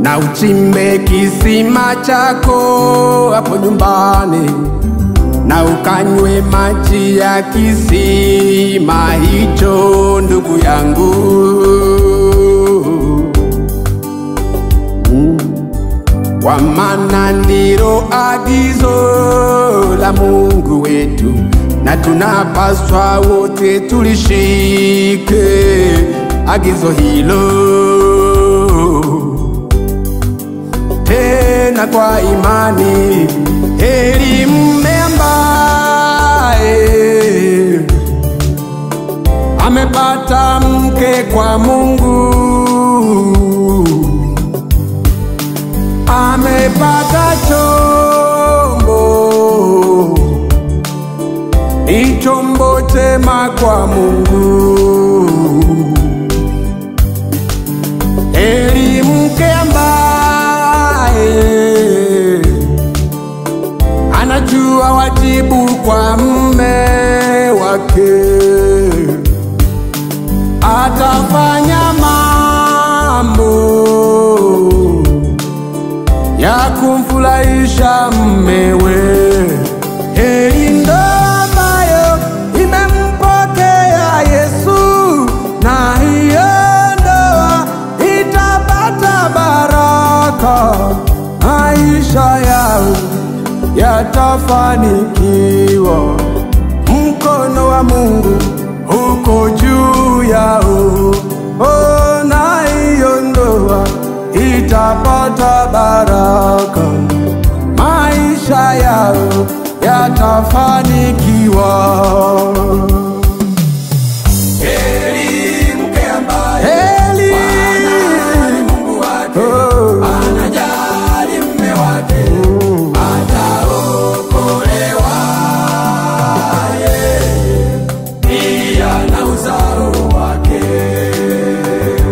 Na uchimbe kisima chako hapo nyumbani, na ukanywe maji ya kisima hicho ndugu yangu. Kwa maana ndilo agizo la Mungu wetu, na tunapaswa wote tulishike agizo hilo, tena kwa imani. Heri mume ambaye amepata mke kwa Mungu, amepata chombo, ni chombo chema kwa Mungu. Heri mke anajua wajibu kwa mume wake, atafanya mambo ya kumfurahisha mumewe. Heri ndoa ambayo imempokea Yesu, na hiyo ndoa itapata baraka, maisha yao yatafanikiwa, mkono wa Mungu uko juu yao. Oh, na hiyo ndoa itapata baraka, maisha yao yatafanikiwa.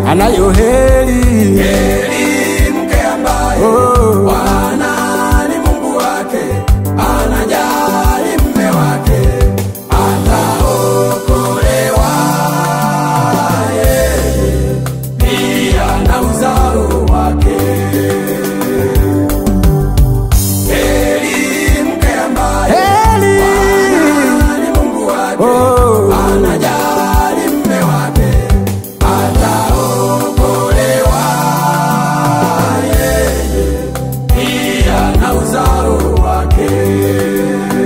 Anayo heri, heri mke ambaye Bwana ni Mungu wake, anajali mume wake, ataokolewa yeye pia na uzao wake. Heri mke ambaye Bwana ni Mungu wake, anajali mume wake,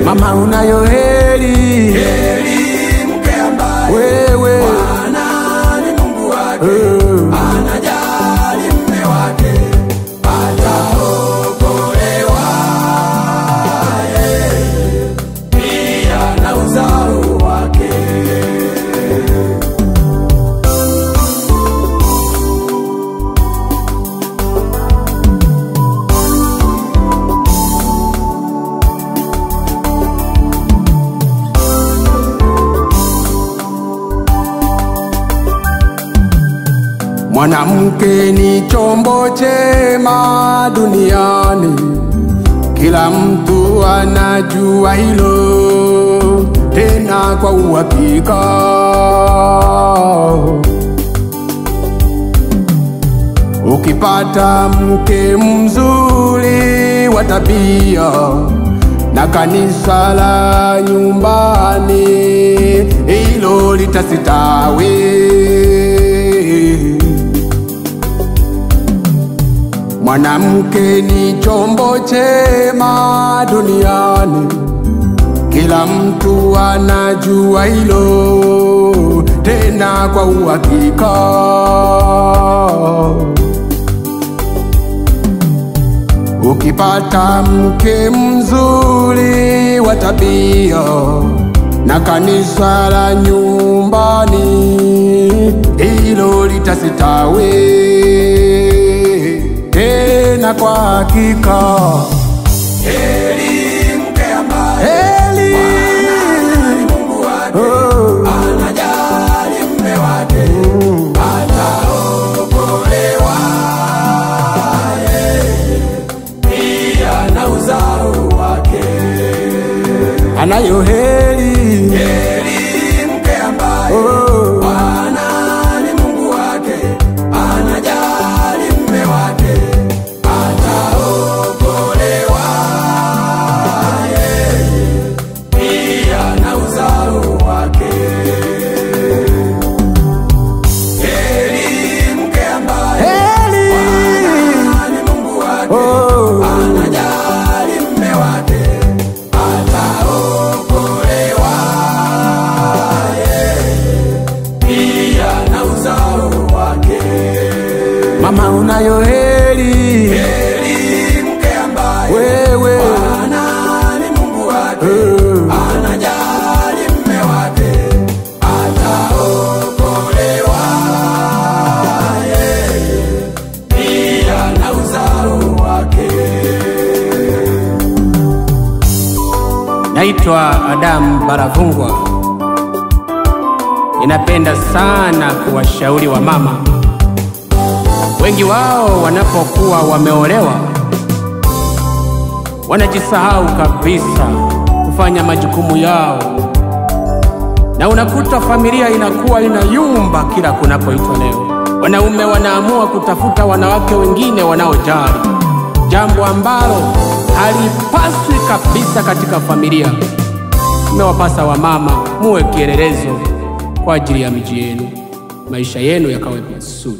mama unayo heri, heri mke ambaye wewe Bwana ni Mungu wake, anajali mume wake, ataokolewa yeye pia na uzao wake. Mwanamke ni chombo chema duniani, kila mtu anajua hilo, tena kwa uhakika. Ukipata mke mzuri wa tabia, na kanisa la nyumbani hilo litasitawi. Mwanamke ni chombo chema duniani, kila mtu anajua hilo, tena kwa uhakika. Ukipata mke mzuri wa tabia, na kanisa la nyumbani hilo litasitawi, tena kwa hakika. Heri mke ambaye Heri Bwana ni Mungu wake, anayo heri. Heri mke ambaye Bwana ni Mungu wake, anajali mume wake, ataokolewa yeye pia na uzao wake. Heri mke ambaye Bwana ni Mungu wake, anajali mume wake, ataokolewa yeye pia na uzao wake. Mama unayo heri. Heri mke ambaye Wewe Bwana ni Mungu wake, anajali mume wake, ataokolewa yeye pia na uzao wake. Naitwa Adam Baravungwa. Ninapenda sana kuwashauri wa mama. Wengi wao wanapokuwa wameolewa wanajisahau kabisa kufanya majukumu yao, na unakuta familia inakuwa inayumba kila kunapoitwa leo. Wanaume wanaamua kutafuta wanawake wengine wanaojali, jambo ambalo halipaswi kabisa katika familia. Imewapasa wa mama muwe kielelezo kwa ajili ya miji yenu, maisha yenu yakawe mazuri.